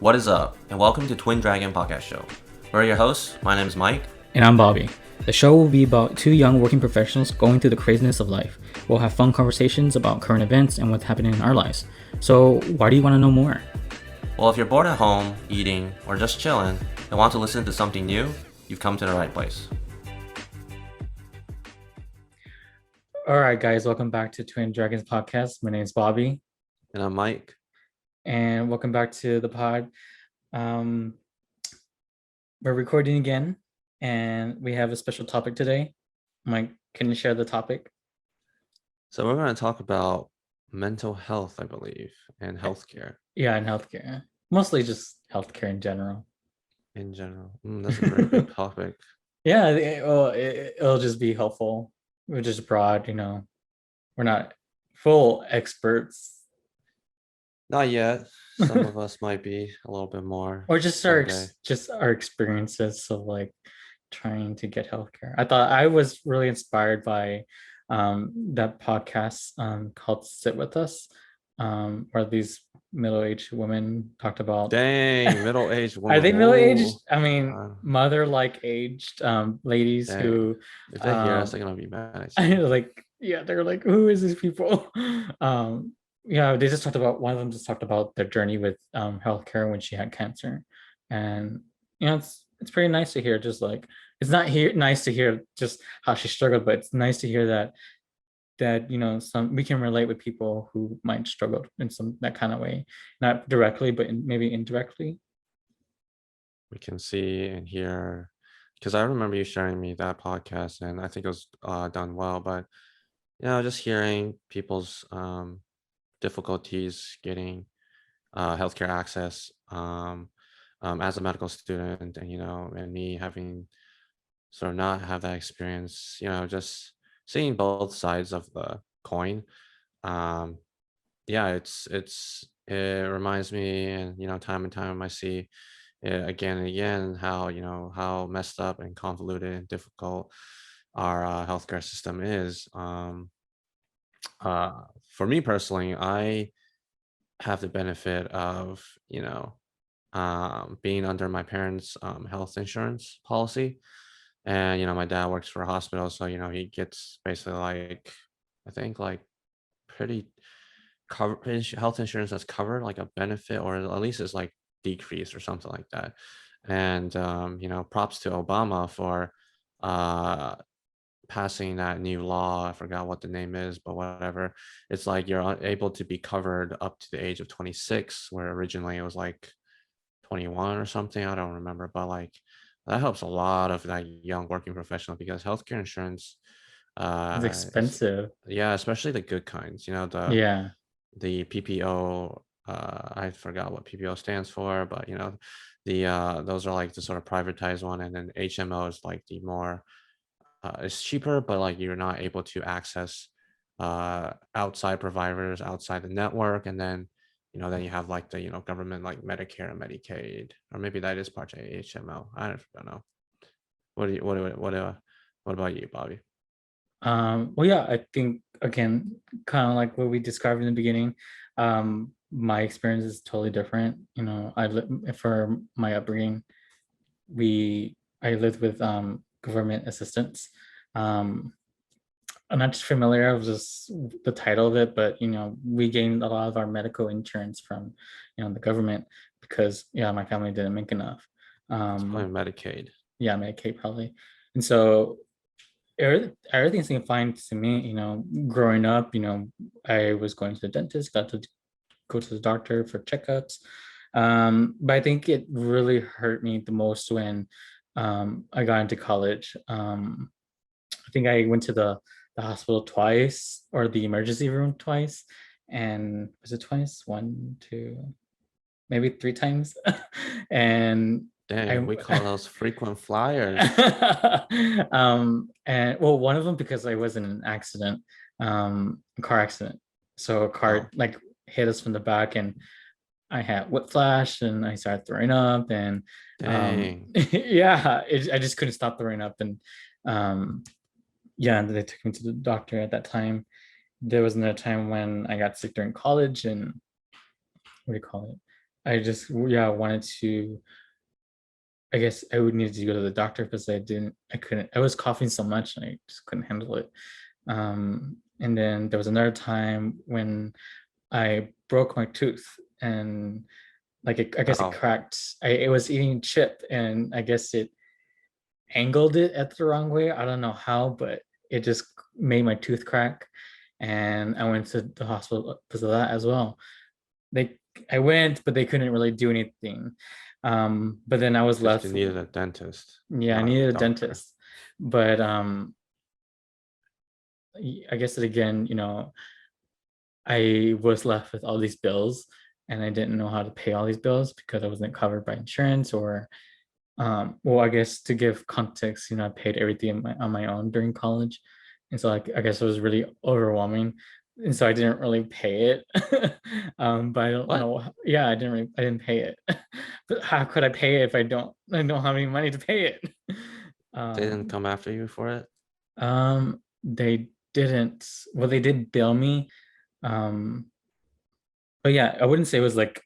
What is up, and welcome to Twin Dragon Podcast Show. We're your hosts. My name is Mike. And I'm Bobby. The show will be about two young working professionals going through the craziness of life. We'll have fun conversations about current events and what's happening in our lives. So why do you want to know more? Well, if you're bored at home, eating, or just chilling, and want to listen to something new, you've come to the right place. All right, guys, welcome back to Twin Dragons Podcast. My name is Bobby. And I'm Mike. And welcome back to the pod. We're recording again, and we have a special topic today. Mike, can you share the topic? So we're going to talk about mental health, I believe, and healthcare. Yeah, and healthcare. Mostly just healthcare in general. In general. That's a very big topic. Yeah, it'll just be helpful. We're just broad, we're not full experts. Not yet. Some of us might be a little bit more. Or just our experiences of like trying to get healthcare. I thought I was really inspired by that podcast called Sit With Us, where these middle-aged women talked about. Dang, middle-aged women. Are they middle-aged? I mean, mother-like aged ladies who. If they hear us, they're gonna be mad. They're like, who is these people? Yeah, they just talked about, one of them just talked about their journey with healthcare when she had cancer. And, it's pretty nice to hear, just like, it's not nice to hear just how she struggled, but it's nice to hear that we can relate with people who might struggle in that kind of way, not directly, but maybe indirectly. We can see and hear, because I remember you sharing me that podcast, and I think it was done well, but just hearing people's difficulties getting healthcare access as a medical student, and me having sort of not have that experience, just seeing both sides of the coin. It reminds me, and time and time I see it again and again, how messed up and convoluted and difficult our healthcare system is. For me personally, I have the benefit of being under my parents' health insurance policy, and my dad works for a hospital, so he gets basically like, I think, like pretty health insurance that's covered, like a benefit, or at least it's like decreased or something like that. And props to Obama for passing that new law. I forgot what the name is, but whatever. It's like you're able to be covered up to the age of 26, where originally it was like 21 or something. I don't remember, but like that helps a lot of that young working professional, because healthcare insurance It's expensive. Especially the good kinds. The PPO. I forgot what PPO stands for, but those are like the sort of privatized one, and then HMO is like the more. It's cheaper, but like you're not able to access outside providers outside the network, and then then you have like the government, like Medicare and Medicaid, or maybe that is part of HMO. I don't know. What about you, Bobby? Well, yeah, I think again, kind of like what we described in the beginning. My experience is totally different. For my upbringing, I lived with government assistance. I'm not just familiar with just the title of it, but we gained a lot of our medical insurance from the government, because my family didn't make enough. It's probably Medicaid. Yeah, Medicaid probably. And so everything seemed fine to me. Growing up, I was going to the dentist, got to go to the doctor for checkups. But I think it really hurt me the most when I got into college. I think I went to the hospital twice, or the emergency room twice. And was it twice? One, two, maybe three times. And dang, we call those frequent flyers. And well, one of them because I was in an accident, a car accident. So a car like hit us from the back, and I had whiplash, and I started throwing up, and I just couldn't stop throwing up. And and they took me to the doctor at that time. There was another time when I got sick during college, and what do you call it? I just wanted to. I guess I would need to go to the doctor because I was coughing so much and I just couldn't handle it. And then there was another time when I broke my tooth and I guess it Oh, cracked. It was eating chip and I guess it angled it at the wrong way. I don't know how, but it just made my tooth crack. And I went to the hospital because of that as well. They I went, but they couldn't really do anything. But then I was because you left. needed a dentist, Yeah, I not a needed a doctor. dentist. But I guess that again, I was left with all these bills and I didn't know how to pay all these bills because I wasn't covered by insurance or well, I guess to give context, I paid everything on my own during college. And so I guess it was really overwhelming. And so I didn't really pay it. But I don't What? know. Yeah, I didn't pay it. But how could I pay it if I don't have any money to pay it? They didn't Um, come after you for it? they didn't, well, they did bill me. Um, but yeah, I wouldn't say it was like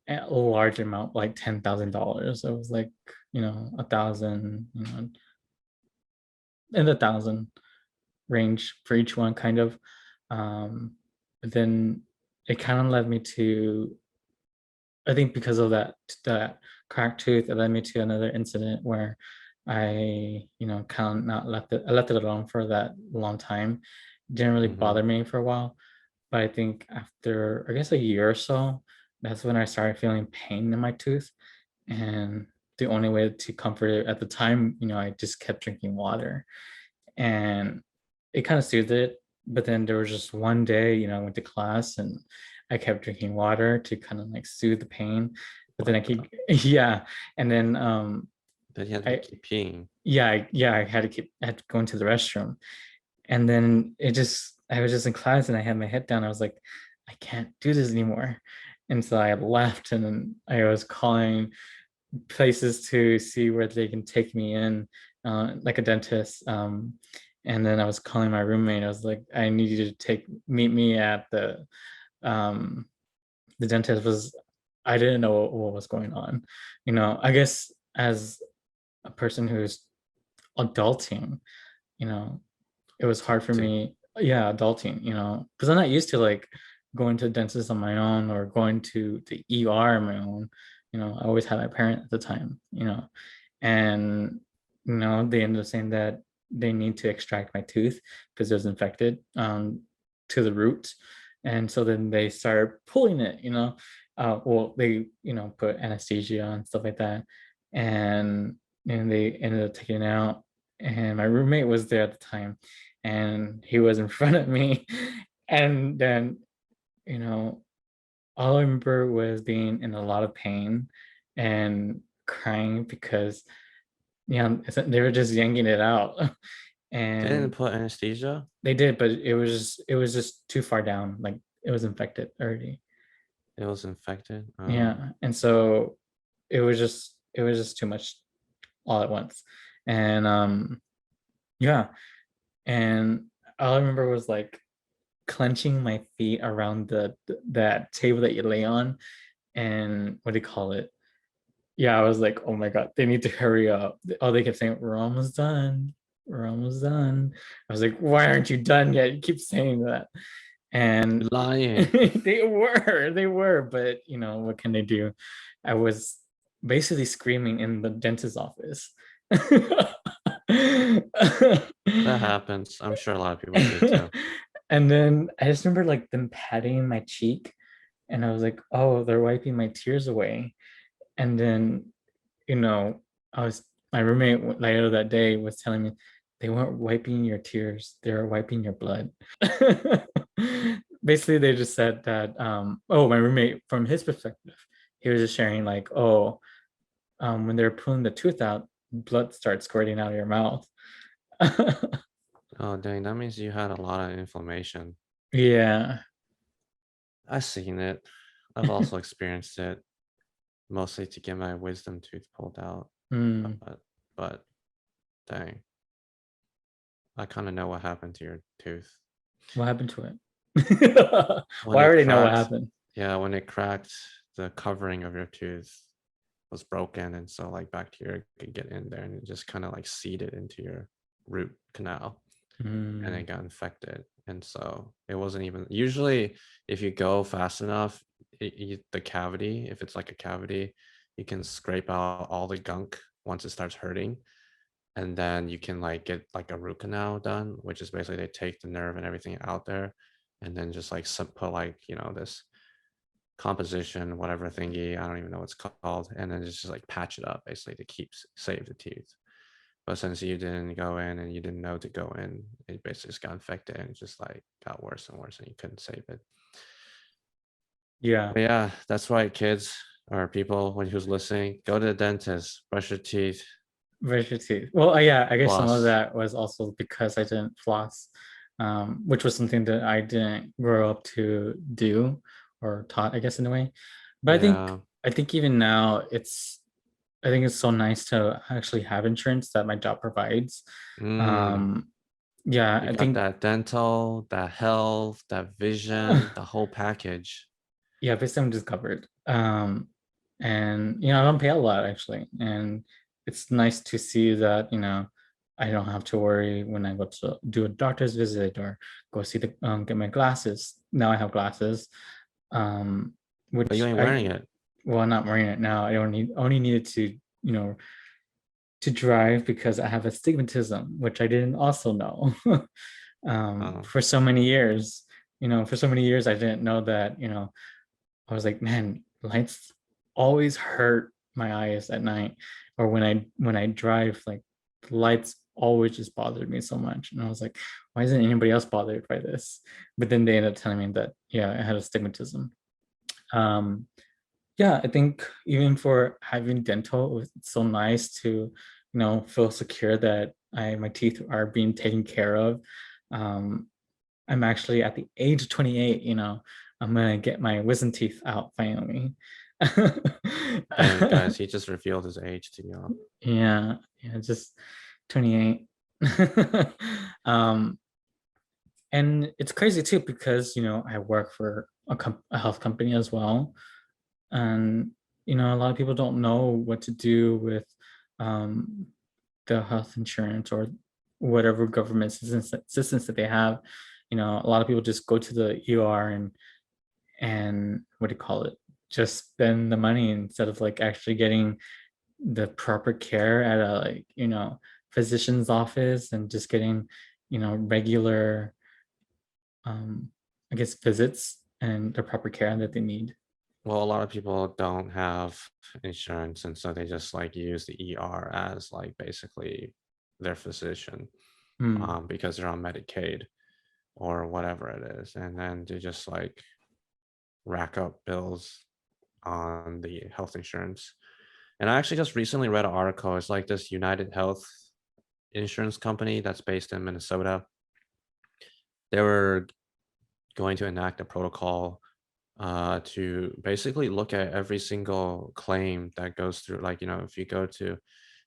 a large amount, like $10,000. It was like, 1,000, in the thousand range for each one, kind of. But then it kind of led me to, I think because of that cracked tooth, it led me to another incident where kind of not I left it alone for that long time. It didn't really Mm-hmm. bother me for a while. But I think after, I guess, a year or so, that's when I started feeling pain in my tooth. And the only way to comfort it at the time, I just kept drinking water. And it kind of soothed it. But then there was just one day, I went to class and I kept drinking water to kind of like soothe the pain. But then What I the? keep, yeah. And then Then you had to I, keep peeing. I had to go into the restroom. And then I was just in class and I had my head down. I was like, I can't do this anymore. And so I left and then I was calling places to see where they can take me in, like a dentist. And then I was calling my roommate. I was like, I need you to meet me at um, the dentist was, I didn't know what was going on. I guess as a person who's adulting, you know, it was hard for Adulting. me. Yeah, adulting, because I'm not used to like going to the dentist on my own or going to the ER on my own. I always had my parent at the time, and they ended up saying that they need to extract my tooth because it was infected to the root. And so then they started pulling it, well, they, put anesthesia and stuff like that. And they ended up taking it out. And my roommate was there at the time and he was in front of me. And then, you know, all I remember was being in a lot of pain and crying because they were just yanking it out. They didn't And put anesthesia? they did, but it was just too far down. Like it was infected already. It was infected? Yeah. And so it was just too much all at once. And yeah. And all I remember was like clenching my feet around that table that you lay on. And what do you call it? Yeah, I was like, oh my God, they need to hurry up. Oh, they kept saying, we're almost done. We're almost done. I was like, why aren't you done yet? You keep saying that. You're And lying. they were, but what can they do? I was basically screaming in the dentist's office. That happens. I'm sure a lot of people did too. And then I just remember like them patting my cheek, and I was like, oh, they're wiping my tears away. And then, you know, I was my roommate later that day was telling me they weren't wiping your tears, they were wiping your blood. Basically, they just said that, oh, my roommate, from his perspective, he was just sharing like, oh, when they're pulling the tooth out, blood starts squirting out of your mouth. Oh, dang, that means you had a lot of inflammation. Yeah. I've seen it. I've also experienced it, mostly to get my wisdom tooth pulled out. Mm. But dang, I kind of know what happened to your tooth. What happened to it? When Well, I it already know what cracked, happened. yeah, when it cracked, the covering of your tooth was broken, and so like bacteria could get in there and it just kind of like seeded into your root canal and it got infected. And so it wasn't even usually, if you go fast enough, the cavity, if it's like a cavity, you can scrape out all the gunk once it starts hurting, and then you can like get like a root canal done, which is basically they take the nerve and everything out there and then just like put like, you know, this composition, whatever thingy, I don't even know what it's called, and then just like patch it up basically to save the teeth. But since you didn't go in and you didn't know to go in, it basically just got infected and it just like got worse and worse and you couldn't save it. Yeah. But yeah, that's why kids or people who's listening, go to the dentist, brush your teeth. Brush your teeth. Well, yeah, I guess some of Floss. that was also because I didn't floss, which was something that I didn't grow up to do or taught, I guess, in a way. But Yeah. I think even now I think it's so nice to actually have insurance that my job provides. Yeah, You I got think that dental, that health, that vision, the whole package. yeah, basically I'm just covered. And you know, I don't pay a lot actually. And it's nice to see that, you know, I don't have to worry when I go to do a doctor's visit or go see the get my glasses. Now I have glasses. But you Which ain't I wearing it. well, I'm not wearing it now. I only needed to, you know, to drive because I have astigmatism, which I didn't also know. For so many years, you know, for so many years I didn't know that, you know, I was like, man, lights always hurt my eyes at night, or when I drive, like the lights always just bothered me so much, and I was like, why isn't anybody else bothered by this? But then they ended up telling me that yeah, I had astigmatism. Yeah, I think even for having dental, it's so nice to, you know, feel secure that my teeth are being taken care of. I'm actually at the age of 28, you know, I'm gonna get my wisdom teeth out finally. Dang, guys, he just revealed his age to y'all. Yeah, just 28. And it's crazy too because, you know, I work for a health company as well, and you know, a lot of people don't know what to do with um, the health insurance or whatever government assistance that they have. You know, a lot of people just go to the ER and what do you call it? Just spend the money instead of like actually getting the proper care at a, like, you know, physician's office and just getting, you know, regular I guess visits and the proper care that they need. Well, a lot of people don't have insurance, and so they just like use the ER as like basically their physician, because they're on Medicaid or whatever it is, and then they just like rack up bills on the health insurance. And I actually just recently read an article. It's like this United Health insurance company that's based in Minnesota. They were going to enact a protocol to basically look at every single claim that goes through. Like, you know, if you go to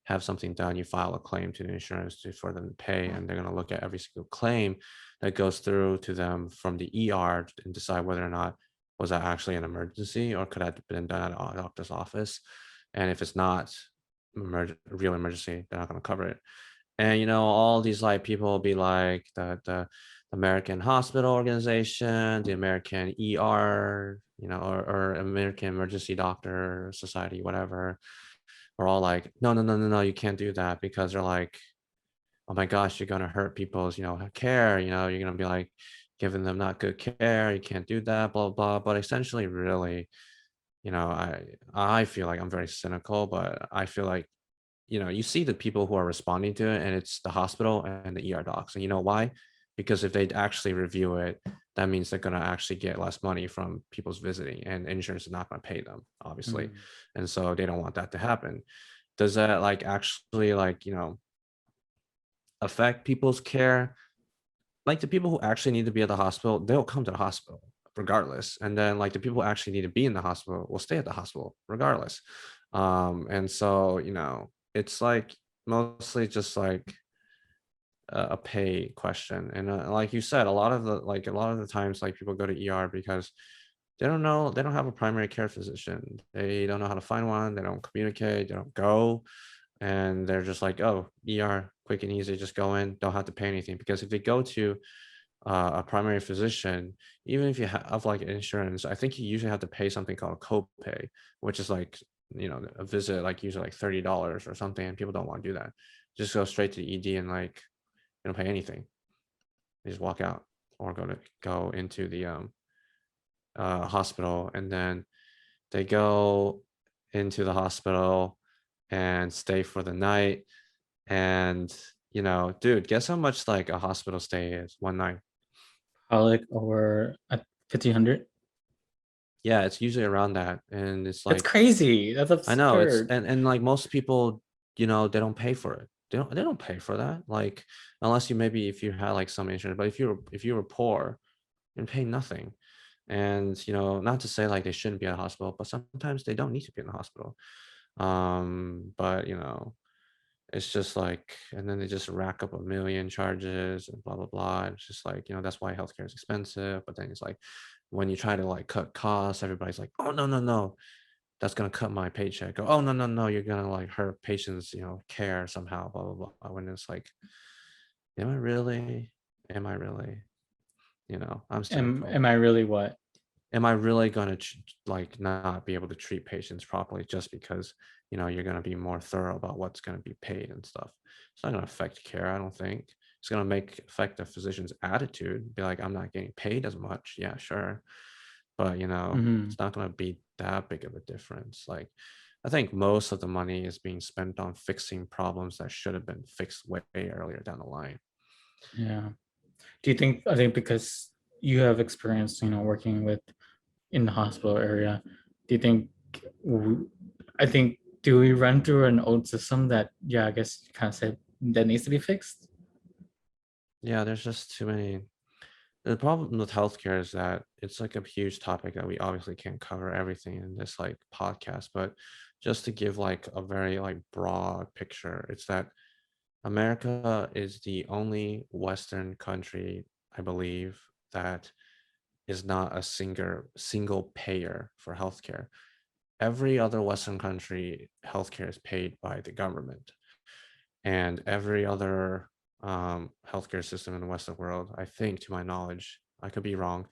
have something done, you file a claim to the insurance for them to pay, and they're going to look at every single claim that goes through to them from the ER and decide whether or not was that actually an emergency or could have been done at a doctor's office. And if it's not real emergency, they're not going to cover it. And you know, all these like people will be like the American Hospital Organization, the American ER, you know, or American Emergency Doctor Society, whatever, are all like, no, no, no, no, no, you can't do that, because they're like, oh my gosh, you're gonna hurt people's, you know, care, you know, you're gonna be like giving them not good care, you can't do that, blah, blah. But essentially, really, you know, I feel like I'm very cynical, but I feel like, you know, you see the people who are responding to it, and it's the hospital and the ER docs. And you know why? Because if they actually review it, that means they're going to actually get less money from people's visiting, and insurance is not going to pay them, obviously. And so they don't want that to happen. Does that like actually like, you know, affect people's care? Like the people who actually need to be at the hospital, they'll come to the hospital regardless. And then like the people who actually need to be in the hospital will stay at the hospital regardless. And so, you know, it's like mostly just like a pay question. And like you said, a lot of the times like people go to ER because They don't know, they don't have a primary care physician. They don't know how to find one. They don't communicate. They don't go. And they're just like, oh, ER, quick and easy, just go in, don't have to pay anything. Because if they go to a primary physician, even if you have like insurance, I think you usually have to pay something called copay, which is like, a visit, like usually like $30 or something, and people don't want to do that. Just go straight to the ED and like, they don't pay anything. They just walk out or go into the hospital, and then they go into the hospital and stay for the night. And dude, guess how much like a hospital stay is one night? Probably like over 1,500. Yeah, it's usually around that, and it's That's like, crazy. That's I know it's, absurd. and like most people, they don't pay for it. They don't pay for that. Like, unless you, maybe if you had like some insurance, but if you were poor, you pay nothing. And not to say like they shouldn't be at a hospital, but sometimes they don't need to be in the hospital. But it's just like, and then they just rack up a million charges and blah blah blah. It's just like, that's why healthcare is expensive. But then it's like, when you try to like cut costs, everybody's like, oh no no no, that's gonna cut my paycheck. Oh no no no, you're gonna like hurt patients, care somehow, blah blah blah. When it's like, am I really? Am I really? I'm cynical. Am I really what? Am I really gonna like not be able to treat patients properly just because you're gonna be more thorough about what's gonna be paid and stuff? It's not gonna affect care, I don't think. It's gonna affect the physician's attitude. Be like, I'm not getting paid as much. Yeah, sure, but Hmm. it's not gonna be that big of a difference. Like, I think most of the money is being spent on fixing problems that should have been fixed way earlier down the line. Yeah. Do you think, I think because you have experience, working with in the hospital area, do you think, w- I think, do we run through an old system that, yeah, I guess you kind of said that needs to be fixed? Yeah, there's just too many. The problem with healthcare is that it's like a huge topic that we obviously can't cover everything in this like podcast, but just to give like a very like broad picture, it's that America is the only Western country, I believe, that is not a single payer for healthcare. Every other Western country, healthcare is paid by the government, and every other healthcare system in the Western world, I think, to my knowledge, I could be wrong,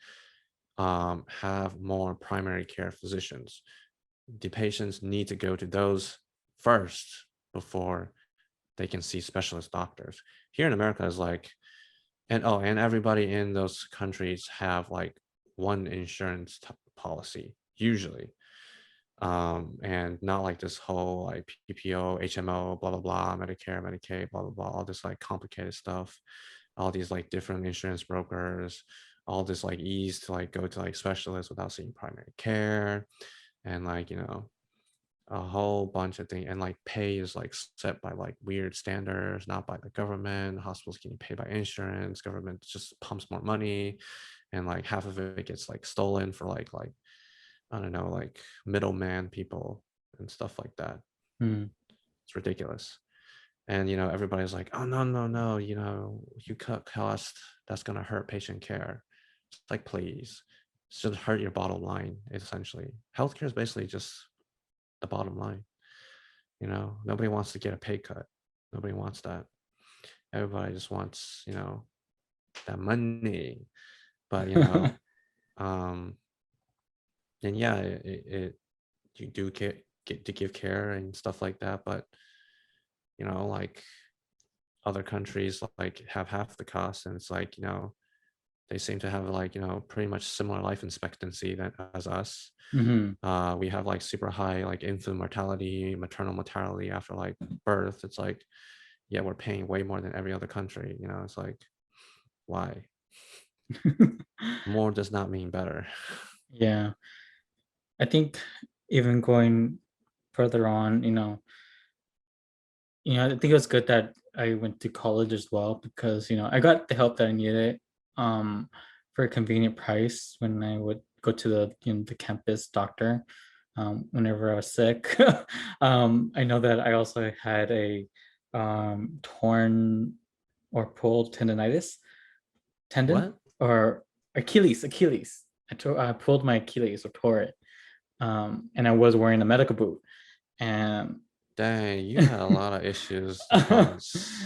have more primary care physicians. The patients need to go to those first before they can see specialist doctors. Here in America is like, and everybody in those countries have like one insurance policy usually, and not like this whole like PPO, HMO, blah blah blah, Medicare, Medicaid, blah blah blah, all this like complicated stuff, all these like different insurance brokers, all this like ease to like go to like specialists without seeing primary care, and like a whole bunch of things, and like pay is like set by like weird standards, not by the government. Hospitals getting paid by insurance, government just pumps more money, and like half of it gets like stolen for like I don't know, like middleman people and stuff like that. Hmm. It's ridiculous. And everybody's like, oh no, no, no, you cut cost, that's gonna hurt patient care. It's like, please, it's just hurt your bottom line, essentially. Healthcare is basically just the bottom line. Nobody wants to get a pay cut. Nobody wants that. Everybody just wants, that money. But um, and yeah, you do get to give care and stuff like that, but like other countries like have half the cost, and it's like they seem to have like pretty much similar life expectancy as us. Hmm. We have like super high like infant mortality, maternal mortality after like birth. It's like, yeah, we're paying way more than every other country. It's like, why? More does not mean better. Yeah. I think even going further on, I think it was good that I went to college as well because, I got the help that I needed um for a convenient price when I would go to the campus doctor whenever I was sick. I know that I also had a torn or pulled tendonitis tendon What? or Achilles. I pulled my Achilles or tore it, and I was wearing a medical boot, and Dang, you had a lot of issues on, this,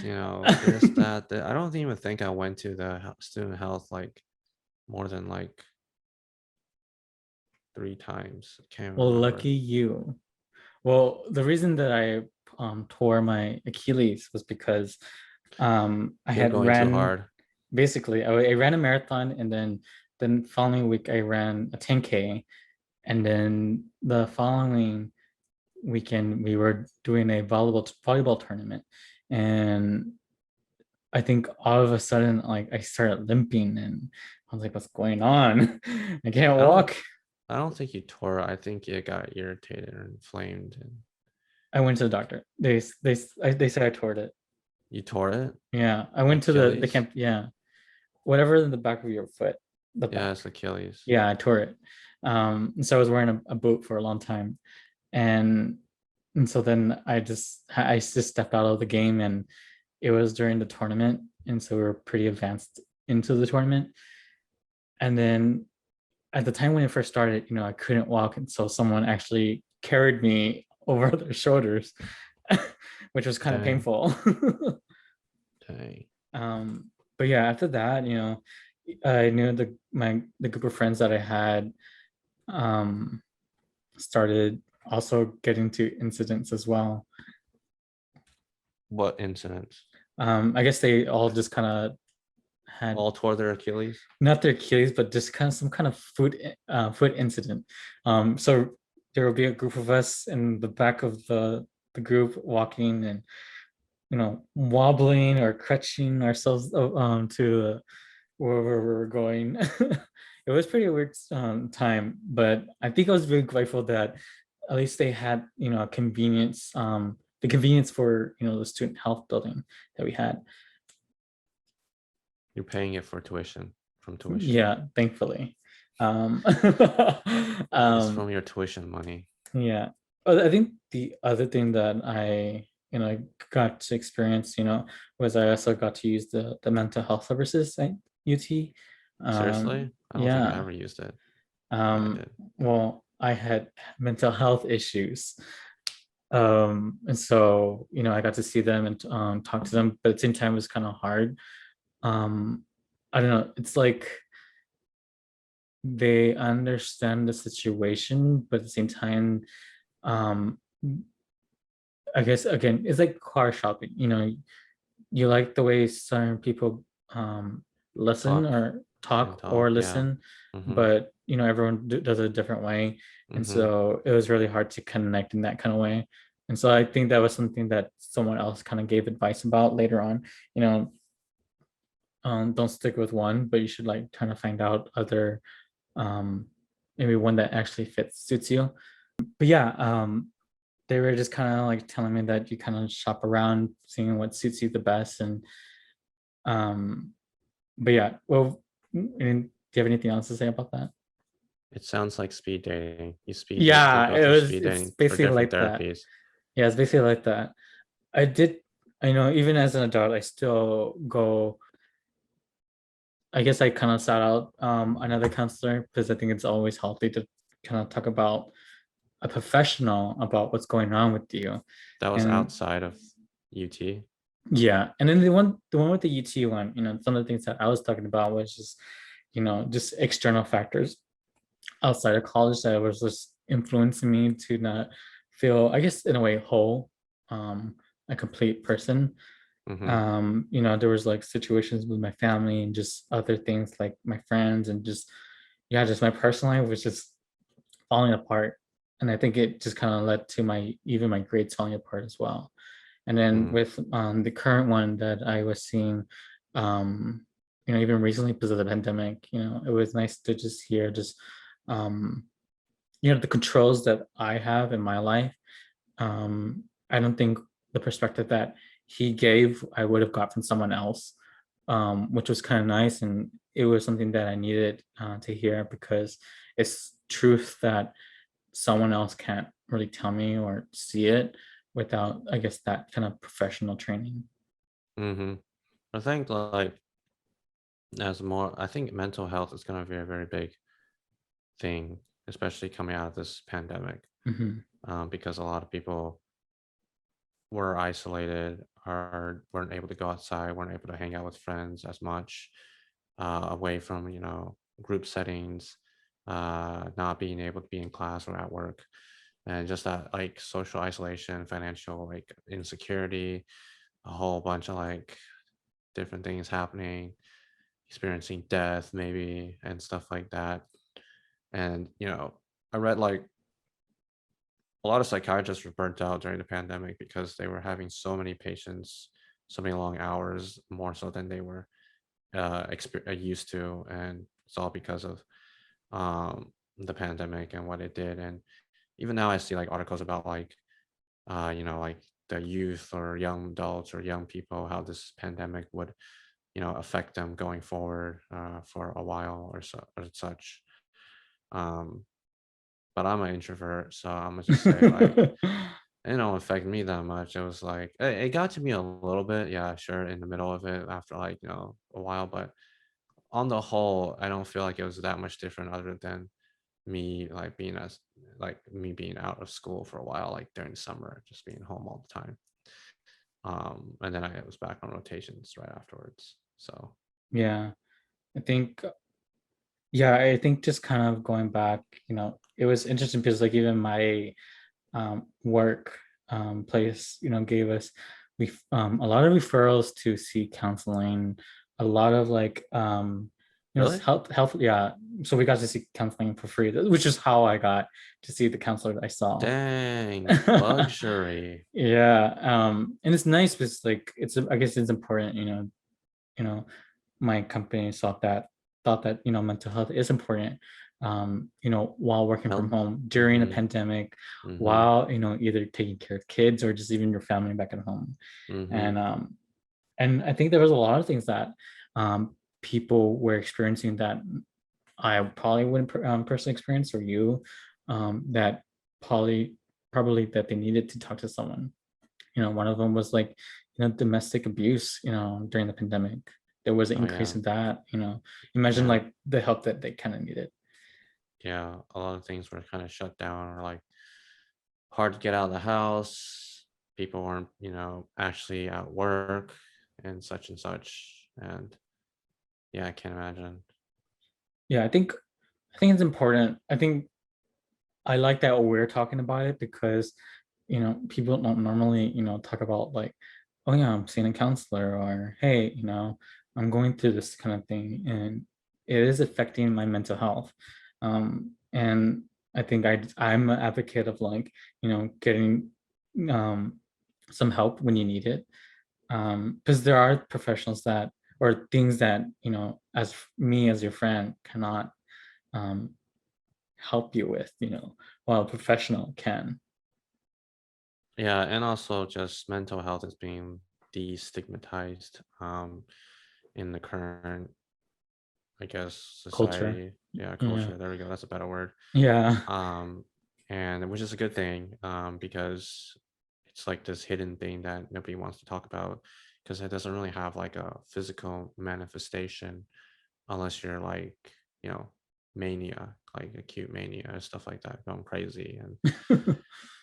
that, that. I don't even think I went to the student health like more than like 3 times. I can't well, remember. lucky you. Well, the reason that I tore my Achilles was because I You're had going too ran hard. basically I ran a marathon, and then following week I ran a 10K, and then the following weekend we were doing a volleyball tournament, and I think all of a sudden like I started limping, and I was like, what's going on? I can't I don't walk. I don't think you tore it. I think it got irritated or inflamed and I went to the doctor. They said I tore it. you tore it? Yeah, I went to the Achilles? camp. Yeah, whatever in the back of your foot, the Yeah, back. it's Achilles. Yeah, I tore it. So I was wearing a boot for a long time, and so then I just stepped out of the game, and it was during the tournament, and so we were pretty advanced into the tournament. And then at the time when it first started, I couldn't walk, and so someone actually carried me over their shoulders, which was kind of Dang, painful. dang. But yeah, after that, I knew the group of friends that I had um, started also getting to incidents as well. What incidents? I guess they all just kind of had All tore their Achilles? not their Achilles, but just kind of some kind of foot incident. So there will be a group of us in the back of the group walking and wobbling or crutching ourselves to wherever we were going. It was pretty weird time, but I think I was really grateful that at least they had a convenience, the convenience for the student health building that we had. You're paying it for tuition from tuition. Yeah, thankfully. It's Um, from your tuition money. yeah. But I think the other thing that I got to experience, was I also got to use the mental health services at UT. Seriously? I don't think I Yeah. ever used it. Yeah, I Um, did. well, I had mental health issues. And so, I got to see them and talk to them, but at the same time, it was kind of hard. Um, I don't know. It's like they understand the situation, but at the same time, um, I guess again, it's like car shopping. You like the way certain people listen Talk or and talk talk. or Yeah. listen, Mm-hmm. but everyone does it a different way, and Mm-hmm. so it was really hard to connect in that kind of way. And so I think that was something that someone else kind of gave advice about later on. You know, don't stick with one, but you should like try to find out other, um, maybe one that actually suits you. But yeah, they were just kind of like telling me that you kind of shop around, seeing what suits you the best, and um, but yeah, well, do you have anything else to say about that? It sounds like speed dating. They Yeah, go through speed it's dating for basically different like that. therapies. Yeah, it's basically like that. I did, even as an adult, I still go. I guess I kind of sought out another counselor because I think it's always healthy to kind of talk about a professional about what's going on with you. That was And outside of UT. yeah, and then the one with the UT one, some of the things that I was talking about was just external factors outside of college that was just influencing me to not feel, I guess, in a way whole, a complete person. Mm-hmm. There was like situations with my family and just other things like my friends and just my personal life was just falling apart. And I think it just kind of led to my grades falling apart as well. And then Mm-hmm. with the current one that I was seeing, even recently because of the pandemic, it was nice to just hear um, the controls that I have in my life. I don't think the perspective that he gave I would have got from someone else, which was kind of nice, and it was something that I needed to hear because it's truth that someone else can't really tell me or see it without, I guess, that kind of professional training. Mm-hmm. I think mental health is gonna be very, very big thing, especially coming out of this pandemic, Hmm. because a lot of people were isolated or weren't able to go outside, weren't able to hang out with friends as much, away from, group settings, not being able to be in class or at work. And just that like social isolation, financial like insecurity, a whole bunch of like different things happening, experiencing death maybe and stuff like that. And I read like a lot of psychiatrists were burnt out during the pandemic because they were having so many patients, so many long hours, more so than they were used to, and it's all because of the pandemic and what it did. And even now, I see like articles about like like the youth or young adults or young people, how this pandemic would affect them going forward for a while or so or such. Um, but I'm an introvert, so I'm gonna just say like it don't affect me that much. It was like it got to me a little bit, yeah, sure, in the middle of it after like a while, but on the whole, I don't feel like it was that much different other than me like me being out of school for a while, like during the summer, just being home all the time. And then I was back on rotations right afterwards. So Yeah, I think yeah, I think just kind of going back, it was interesting because like even my work place, gave us a lot of referrals to see counseling, a lot of like really, health. Yeah, so we got to see counseling for free, which is how I got to see the counselor that I saw. dang luxury. Yeah, and it's nice because like I guess it's important, you know my company thought that mental health is important, while working from Help. home during the Mm-hmm. pandemic, Mm-hmm. while either taking care of kids or just even your family back at home. Mm-hmm. And I think there was a lot of things that people were experiencing that I probably wouldn't personally experience, or you, that probably that they needed to talk to someone. One of them was like, domestic abuse, during the pandemic. There was an Oh increase yeah. in that, imagine Yeah. like the help that they kind of needed. Yeah. A lot of things were kind of shut down or like hard to get out of the house. People weren't, actually at work and such and such. And yeah, I can't imagine. Yeah, I think it's important. I think I like that we're talking about it because, people don't normally, talk about like, oh yeah, I'm seeing a counselor, or hey, I'm going through this kind of thing and it is affecting my mental health. And I think I'm an advocate of like, getting um, some help when you need it. Because there are professionals that, or things that, as me as your friend cannot um, help you with, while a professional can. Yeah, and also just mental health is being destigmatized in the current, I guess, Culture. society. Yeah, Yeah. culture. There we go. That's a better word. Yeah. Um, and which is a good thing, because it's like this hidden thing that nobody wants to talk about because it doesn't really have like a physical manifestation unless you're like, you know, mania, like acute mania, stuff like that, going crazy and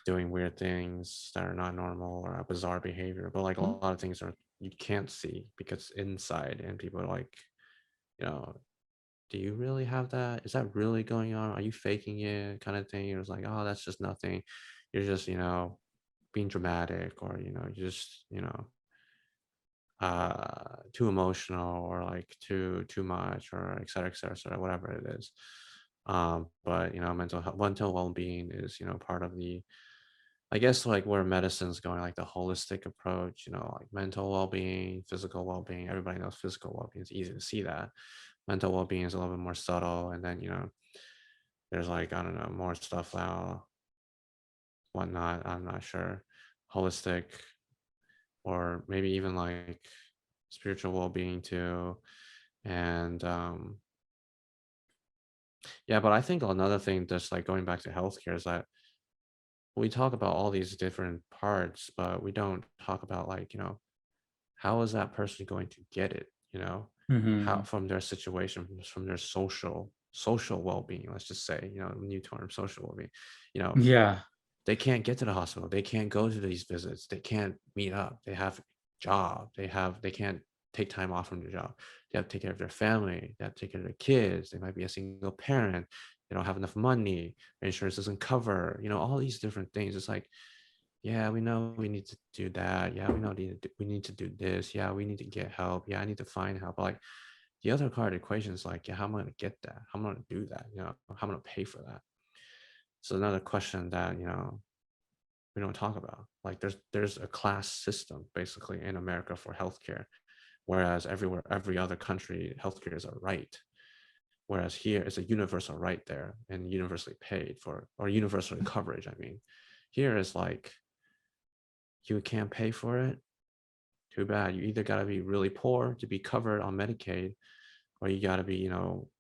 doing weird things that are not normal or bizarre behavior. But like a lot of things are you can't see because inside, and people are like, you know, do you really have that? Is that really going on? Are you faking it? Kind of thing. It was like, oh, that's just nothing. You're just, being dramatic, or, you're just, too emotional, or like too much, or et cetera, whatever it is. But mental health, mental well-being is, part of the, I guess, like where medicine's going, like the holistic approach, like mental well-being, physical well-being. Everybody knows physical well-being is easy to see that. Mental well-being is a little bit more subtle, and then there's like, I don't know, more stuff now, whatnot. I'm not sure. Holistic, or maybe even like spiritual well-being too. And yeah, but I think another thing, just like going back to healthcare, is that we talk about all these different parts, but we don't talk about like, how is that person going to get it, how Hmm. from their situation, from their social social well-being, let's just say, new term, social well-being, Yeah. they can't get to the hospital, they can't go to these visits, they can't meet up, they have job, they can't take time off from their job, they have to take care of their family, they have to take care of their kids, they might be a single parent, they don't have enough money, their insurance doesn't cover, all these different things. It's like, yeah, we know we need to do that. Yeah, we know we need to do this. Yeah, we need to get help. Yeah, I need to find help. Like the other part of the equation is like, yeah, how am I going to get that? How am I going to do that? How am I going to pay for that? So another question that, we don't talk about. Like there's a class system basically in America for healthcare, whereas every other country, healthcare is a right. Whereas here it's a universal right there and universally paid for, or universal coverage. I mean, here is like, you can't pay for it. Too bad. You either got to be really poor to be covered on Medicaid, or you got to be,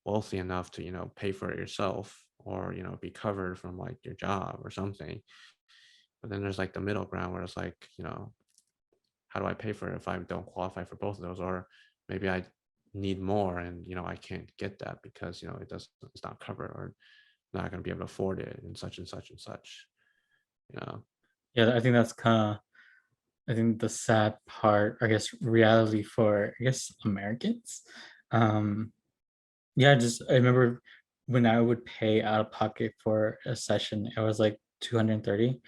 wealthy enough to, pay for it yourself, or, be covered from like your job or something. But then there's like the middle ground where it's like, how do I pay for it if I don't qualify for both of those? Or maybe I need more and, I can't get that because, it's not covered, or not going to be able to afford it, and such and such and such, Yeah, I think that's kind of, I think the sad part, I guess, reality for, I guess, Americans. Yeah, I remember when I would pay out of pocket for a session, it was like 230.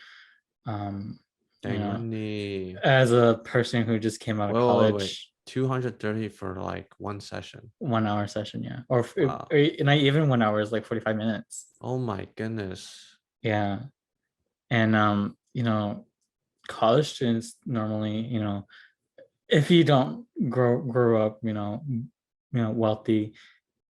Dang money. As a person who just came out of college. 230 for like one session. 1 hour session, yeah. Wow. And even 1 hour is like 45 minutes. Oh my goodness. Yeah. And college students normally, if you don't grow up, wealthy,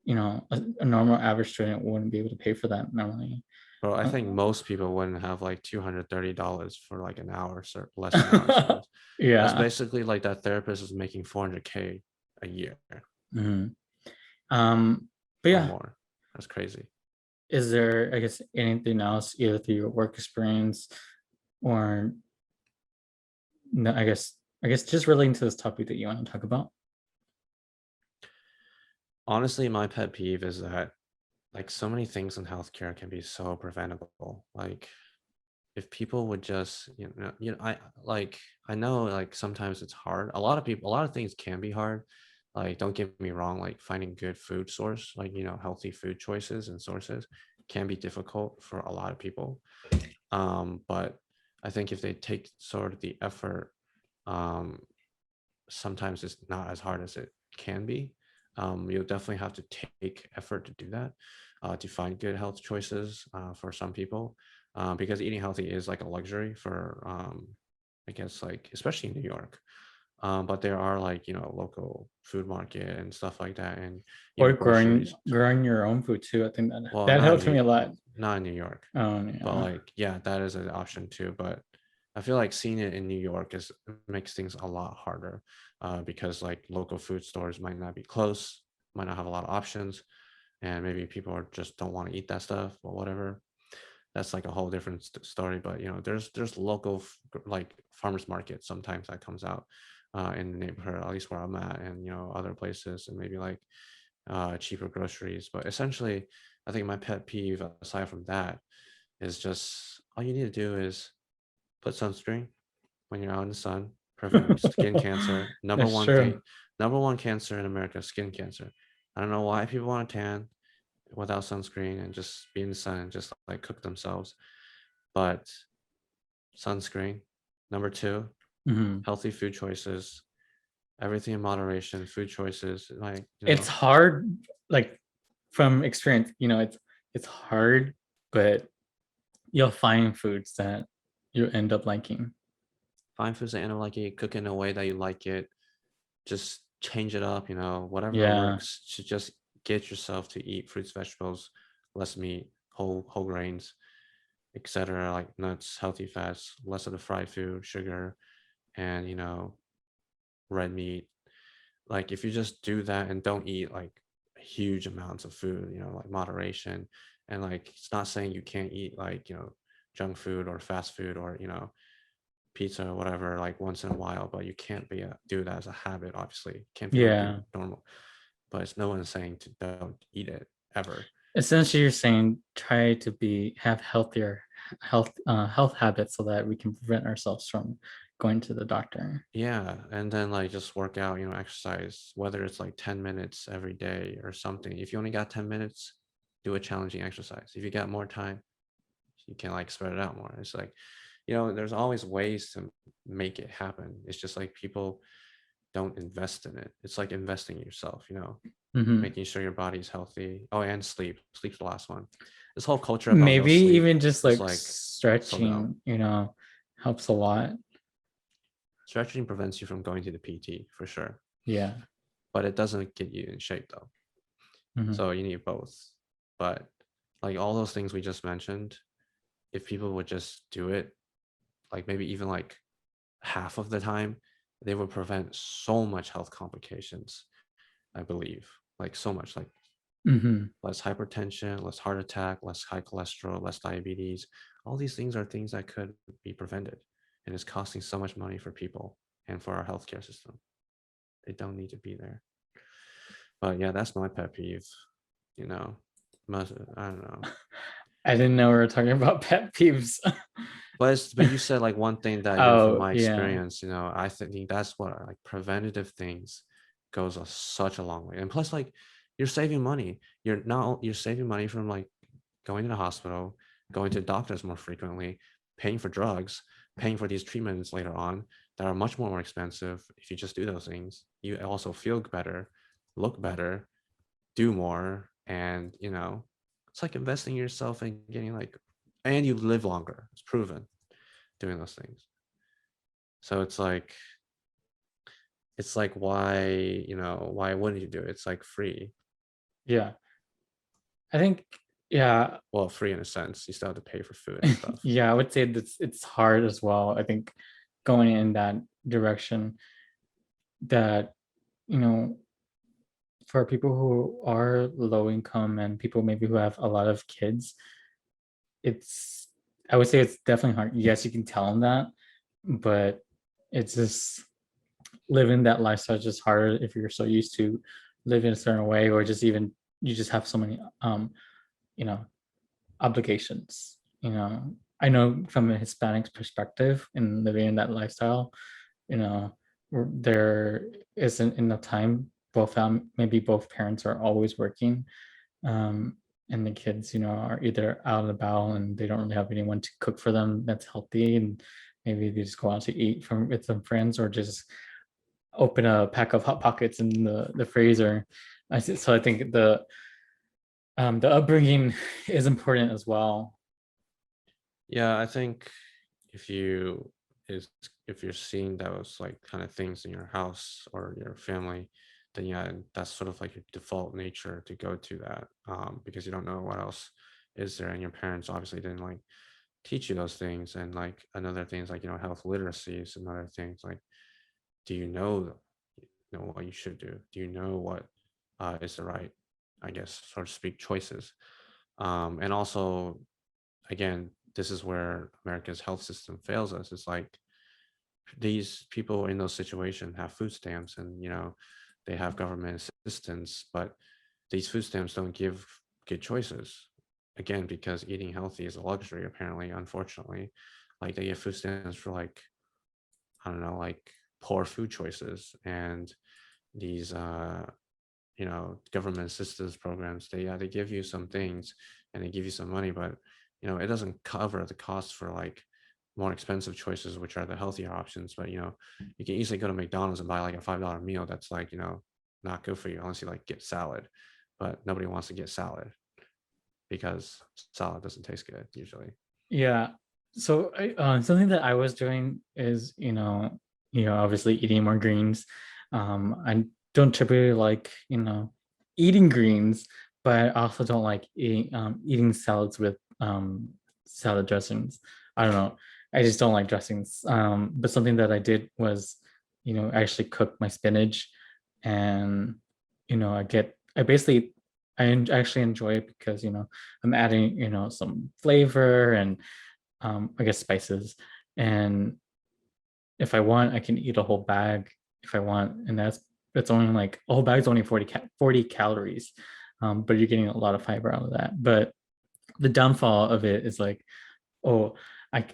a normal average student wouldn't be able to pay for that normally. Bro, I think most people wouldn't have like $230 for like an hour, less than an hour. Yeah. That's basically like that therapist is making 400K a year. But yeah, more. That's crazy. Is there, I guess, anything else either through your work experience or no, I guess just relating to this topic that you want to talk about? Honestly, my pet peeve is that like so many things in healthcare can be so preventable. Like if people would just, I know like sometimes it's hard. A lot of things can be hard. Like, don't get me wrong, like finding good food source, like, healthy food choices and sources can be difficult for a lot of people. But I think if they take sort of the effort, sometimes it's not as hard as it can be. You'll definitely have to take effort to do that, to find good health choices for some people, because eating healthy is like a luxury for, I guess, like, especially in New York. But there are like, local food market and stuff like that. And or growing your own food too. I think that helps me a lot. Not in New York. Oh, yeah. But like, yeah, that is an option too. But I feel like seeing it in New York makes things a lot harder, because like local food stores might not be close, might not have a lot of options, and maybe people just don't want to eat that stuff or whatever. That's like a whole different story. But there's local like farmers market sometimes that comes out in the neighborhood, at least where I'm at, and other places, and maybe like cheaper groceries. But essentially, I think my pet peeve aside from that is just all you need to do is put sunscreen when you're out in the sun, prevent skin cancer. Number one cancer in America, skin cancer. I don't know why people want to tan without sunscreen and just be in the sun and just like cook themselves. But sunscreen. Number 2, healthy food choices. Everything in moderation. Food choices, like it's hard, like from experience. It's hard, but you'll find foods that you end up liking. Find foods that you end up liking. Cook in a way that you like it. Just change it up. Whatever works. To just get yourself to eat fruits, vegetables, less meat, whole grains, etc., like nuts, healthy fats, less of the fried food, sugar, and red meat. Like if you just do that and don't eat like huge amounts of food, like moderation, and like it's not saying you can't eat like junk food or fast food or pizza or whatever like once in a while, but you can't do that as a habit. Obviously, can't be like normal. But it's no one's saying to don't eat it ever. Essentially, you're saying try to have healthier health habits so that we can prevent ourselves from going to the doctor. Yeah, and then like just work out, exercise, whether it's like 10 minutes every day or something. If you only got 10 minutes, do a challenging exercise. If you got more time, you can like spread it out more. It's like, there's always ways to make it happen. It's just like people don't invest in it. It's like investing in yourself, Mhm. making sure your body's healthy. Oh, and sleep. Sleep's the last one. This whole culture about no Maybe sleep even just is like like so dumb. stretching, helps a lot. Stretching prevents you from going to the PT for sure, Yeah. but it doesn't get you in shape though. Mhm. So you need both. But like all those things we just mentioned, if people would just do it, like maybe even like half of the time, they would prevent so much health complications, I believe. Like so much, like Mhm. less hypertension, less heart attack, less high cholesterol, less diabetes. All these things are things that could be prevented. And it's costing so much money for people and for our healthcare system. They don't need to be there. But yeah, that's my pet peeve. You know, most, I don't know. I didn't know we were talking about pet peeves. But you said like one thing that from Oh, my yeah. experience, I think that's what like preventative things goes such a long way. And plus, like you're saving money. You're saving money from like going to the hospital, going to doctors more frequently, paying for drugs, paying for these treatments later on that are much more expensive. If you just do those things, you also feel better, look better, do more, and it's like investing in yourself and getting like, and you live longer. It's proven doing those things. So it's like why wouldn't you do it? It's like free. Yeah. I think, yeah, Well, free in a sense. You still have to pay for food and stuff. yeah, I would say that it's hard as well. I think going in that direction that, you know, for people who are low income and people maybe who have a lot of kids, it's, I would say it's definitely hard. Yes, you can tell them that, but it's just living that lifestyle is just harder if you're so used to living a certain way, or just even you just have so many you know obligations. I know from a Hispanic perspective and living in that lifestyle, you know there isn't enough time. Maybe both parents are always working, um and the kids are either out and about and they don't really have anyone to cook for them that's healthy, and maybe they just go out to eat with some friends, or just open a pack of hot pockets in the freezer. So I think the upbringing is important as well. Yeah, I think if you is if you're seeing those like kind of things in your house or your family, then yeah, that's sort of like your default nature to go to that, because you don't know what else is there, and your parents obviously didn't like teach you those things. And like another thing is like health literacy is another thing. It's like, do you know what you should do? Do you know what is the right, I guess, so to speak, choices? And also, again, this is where America's health system fails us. It's like these people in those situations have food stamps, and they have government assistance, but these food stamps don't give good choices. Again, because eating healthy is a luxury, apparently, unfortunately. Like they give food stamps for like, I don't know, like poor food choices. And these government assistance programs, they give you some things and they give you some money, but it doesn't cover the cost for like more expensive choices, which are the healthier options. But you can easily go to McDonald's and buy like a $5 meal that's like not good for you unless you like get salad. But nobody wants to get salad because salad doesn't taste good usually. Yeah. So something that I was doing is, obviously eating more greens. I don't typically like, eating greens, but I also don't like eating salads with salad dressings. I don't know. I just don't like dressings. But something that I did was, actually cook my spinach, and I basically actually enjoy it because I'm adding some flavor and I guess spices. And if I want, I can eat a whole bag if I want, and that's only like a whole bag's only 40 calories. but you're getting a lot of fiber out of that. But the downfall of it is like, oh, I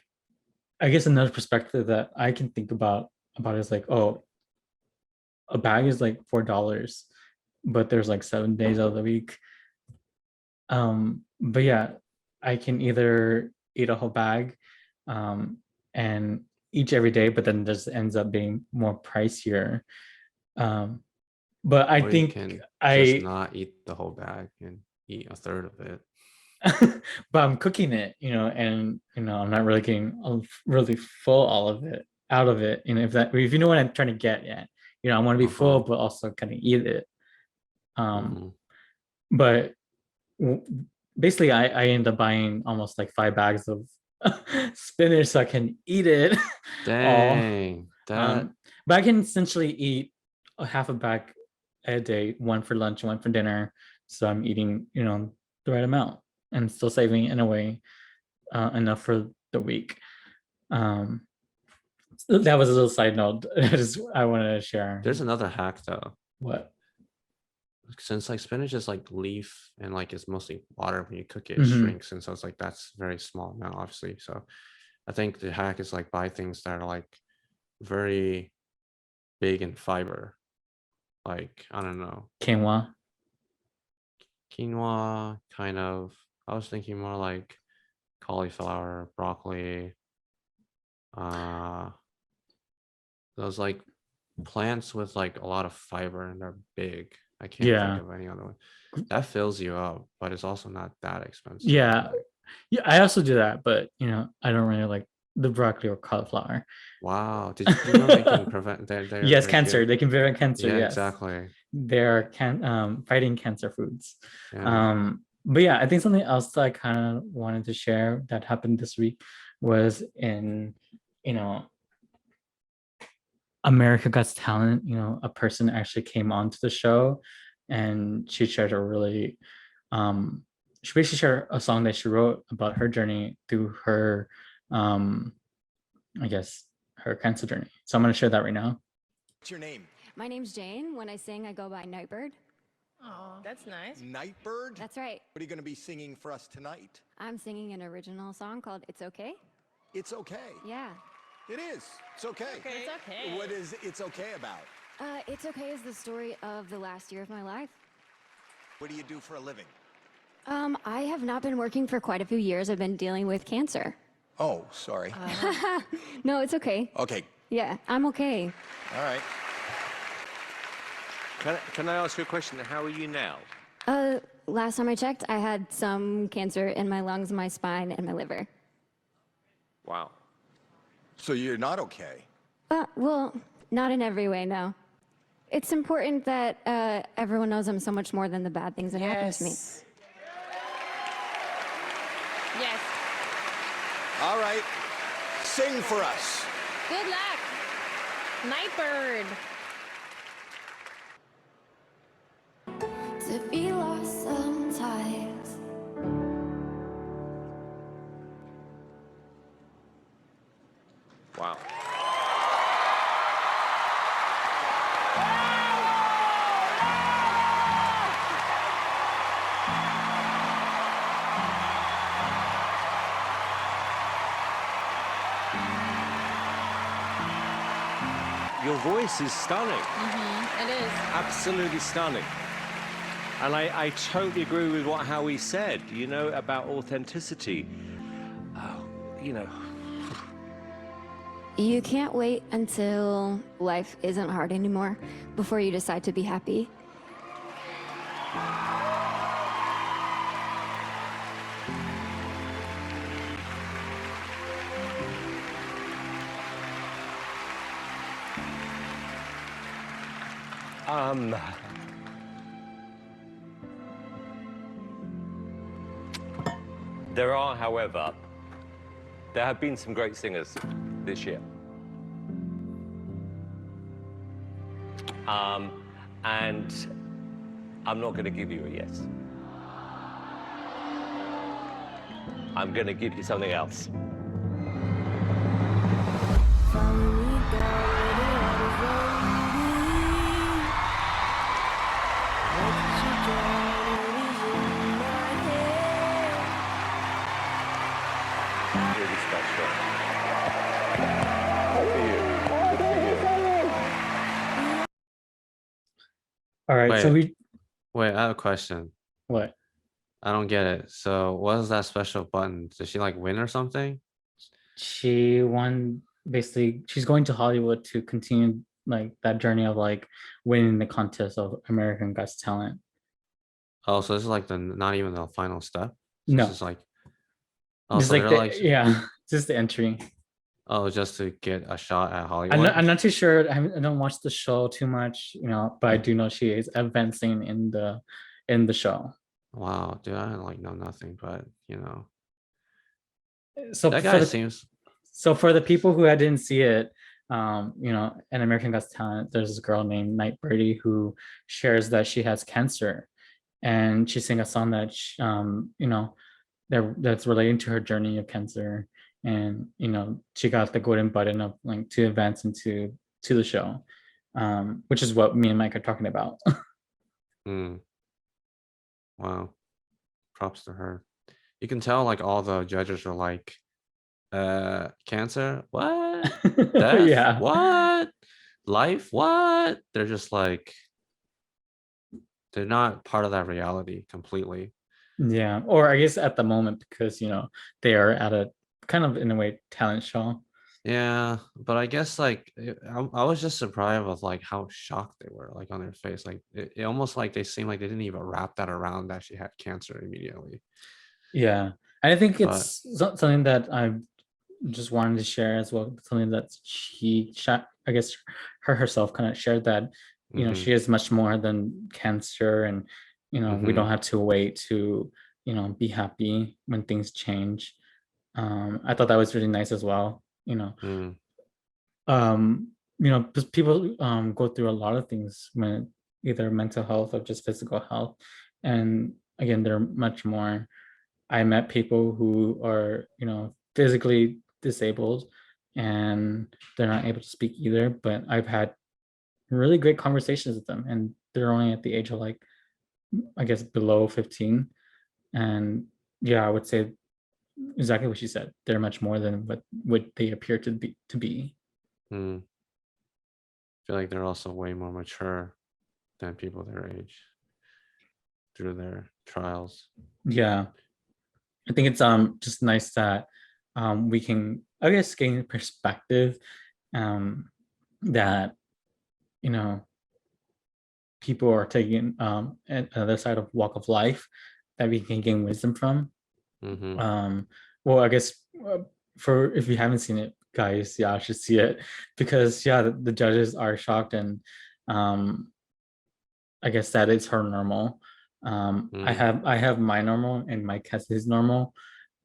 I guess another perspective that I can think about is like, oh, a bag is like $4, but there's like 7 days of the week. But yeah, I can either eat a whole bag and eat every day, but then this ends up being more pricier. But I Or you think can just I not eat the whole bag and eat a third of it. but I'm cooking it, and I'm not really getting really full all of it out of it. If you know what I'm trying to get at, I want to be full, but also kind of eat it. But basically, I end up buying almost like 5 bags of spinach so I can eat it all. Dang, But I can essentially eat a half a bag a day, one for lunch, one for dinner. So I'm eating, the right amount and still saving in a way enough for the week. That was a little side note I wanted to share. There's another hack though. What? Since like spinach is like leaf and like it's mostly water, when you cook it, it shrinks, and so it's like that's very small amount, obviously. So I think the hack is like buy things that are like very big in fiber. Like, I don't know. Quinoa, kind of. I was thinking more like cauliflower, broccoli. Those like plants with like a lot of fiber and they're big. I can't think of any other one. That fills you up, but it's also not that expensive. Yeah, I also do that, but I don't really like the broccoli or cauliflower. Wow, did you know they can prevent? Yes, cancer. Good. They can prevent cancer. Yeah, yes, exactly. They're fighting cancer foods. Yeah. But yeah, I think something else that I kind of wanted to share that happened this week was in America Got Talent. A person actually came onto the show, and she shared a really she basically shared a song that she wrote about her journey through her I guess her cancer journey. So I'm going to share that right now. What's your name? My name's Jane. When I sing, I go by Nightbird. Oh, that's nice. Nightbird? That's right. What are you going to be singing for us tonight? I'm singing an original song called It's Okay. It's okay. Yeah. It is. It's okay. It's okay. What is It's Okay about? It's Okay is the story of the last year of my life. What do you do for a living? I have not been working for quite a few years. I've been dealing with cancer. Oh, sorry. No, it's okay. Okay. Yeah, I'm okay. All right. Can I ask you a question? How are you now? Last time I checked, I had some cancer in my lungs, my spine, and my liver. Wow. So you're not okay? Well, not in every way, no. It's important that everyone knows I'm so much more than the bad things that happen to me. Yes. All right. Sing for us. Good luck. Nightbird. To be lost sometimes. Wow. Your voice is stunning. It is. Absolutely stunning. And I totally agree with what Howie said, about authenticity. You can't wait until life isn't hard anymore before you decide to be happy. However, there have been some great singers this year. And I'm not going to give you a yes. I'm going to give you something else. special. All right, so Wait. we Wait, I have a question. what? I don't get it. So what is that special button? Did she like win or something? She won basically. She's going to Hollywood to continue like that journey of like winning the contest of American Got Talent. Oh, so this is like the not even the final step. No. This is like, oh, Just so like they're the, like, yeah, just the entry. oh, just to get a shot at I'm Hollywood. not too sure. I don't watch the show too much, but I do know she is advancing in the show. Wow, dude, I like know nothing, but So that for guy the, seems. so for the people who didn't see it, in American Got Talent, there's this girl named Night Birdie who shares that she has cancer, and she sang a song that that's relating to her journey of cancer, and she got the golden button of like to advance into the show, which is what me and Mike are talking about. Hmm. Wow, props to her. You can tell like all the judges are like, cancer, what? Death, Yeah. what? Life, what? They're just like, they're not part of that reality completely. Yeah, or I guess at the moment because they are at a kind of in a way talent show. Yeah, but I guess like I was just surprised with like how shocked they were like on their face. Like it almost like they seemed like they didn't even wrap that around that she had cancer immediately. Yeah, and I think But it's something that I just wanted to share as well. Something that I guess herself kind of shared that mhm, she is much more than cancer, and we mhm, don't have to wait to be happy when things change. I thought that was really nice as well. mm, Because people go through a lot of things when either mental health or just physical health, and again, they're much more. I met people who are physically disabled and they're not able to speak either, but I've had really great conversations with them, and they're only at the age of like, I guess, below 15. And yeah, I would say exactly what she said. They're much more than what they appear to be. mm. I feel like they're also way more mature than people their age through their trials. Yeah, I think it's just nice that we can, I guess, gain perspective, that people are taking another side of walk of life that we can gain wisdom from. Mm-hmm. Well, I guess for if you haven't seen it, guys, yeah, I should see it, because yeah, the judges are shocked, and I guess that is her normal. I have my normal, and Mike has his normal,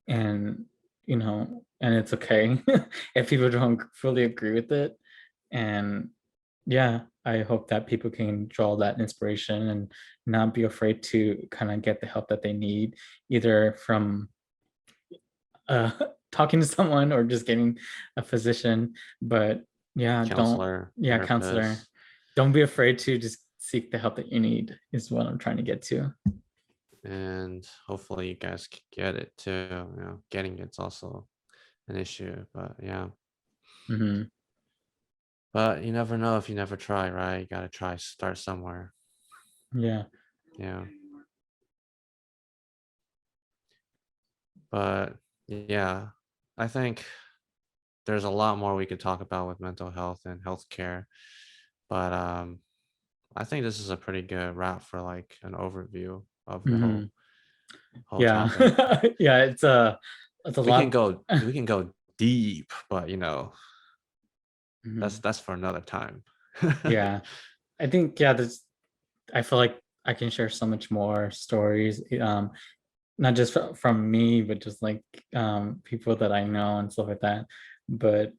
and and it's okay if people don't fully agree with it. And yeah, I hope that people can draw that inspiration and not be afraid to kind of get the help that they need, either from talking to someone or just getting a physician. But yeah, Counselor, counselor. therapist. Don't be afraid to just seek the help that you need, is what I'm trying to get to. And hopefully you guys get it too. Getting it's also an issue, but yeah. Mm-hmm. But you never know if you never try, right? You gotta try, start somewhere. Yeah. Yeah. But yeah, I think there's a lot more we could talk about with mental health and healthcare. But I think this is a pretty good wrap for like an overview of the whole Yeah. topic. Yeah, it's a lot. We can go deep, but Mhm. that's for another time. Yeah, I think I feel like I can share so much more stories, not just from me, but just like people that I know and stuff like that. But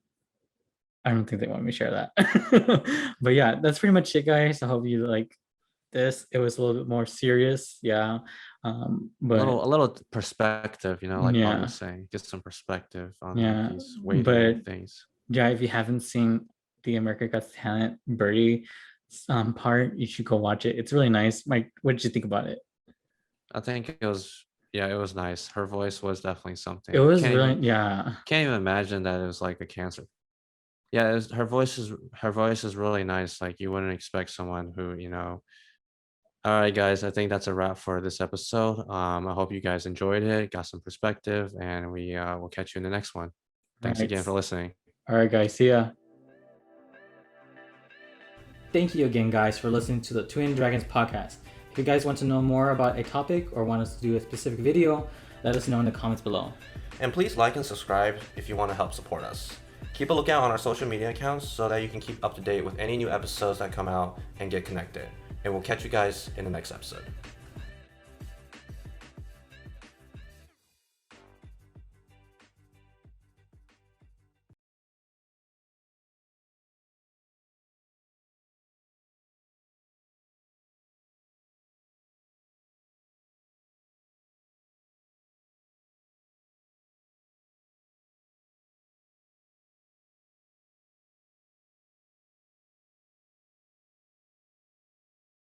I don't think they want me to share that. But yeah, that's pretty much it, guys. I hope you like this. It was a little bit more serious, yeah. But a little perspective, like Paul yeah, was saying, get some perspective on yeah. these weighty But things. yeah, if you haven't seen the America Got Talent Birdie part, you should go watch it. It's really nice. Mike, what did you think about it? I think it was yeah, it was nice. Her voice was definitely something. It was Can't really, even, yeah. can't even imagine that it was like a cancer. Yeah, her voice is really nice. Like you wouldn't expect someone who, you know. All right, guys, I think that's a wrap for this episode. I hope you guys enjoyed it, got some perspective, and we will catch you in the next one. Thanks Right. again for listening. All right, guys. See ya. Thank you again, guys, for listening to the Twin Dragons podcast. If you guys want to know more about a topic or want us to do a specific video, let us know in the comments below. And please like and subscribe if you want to help support us. Keep a lookout on our social media accounts so that you can keep up to date with any new episodes that come out and get connected. And we'll catch you guys in the next episode.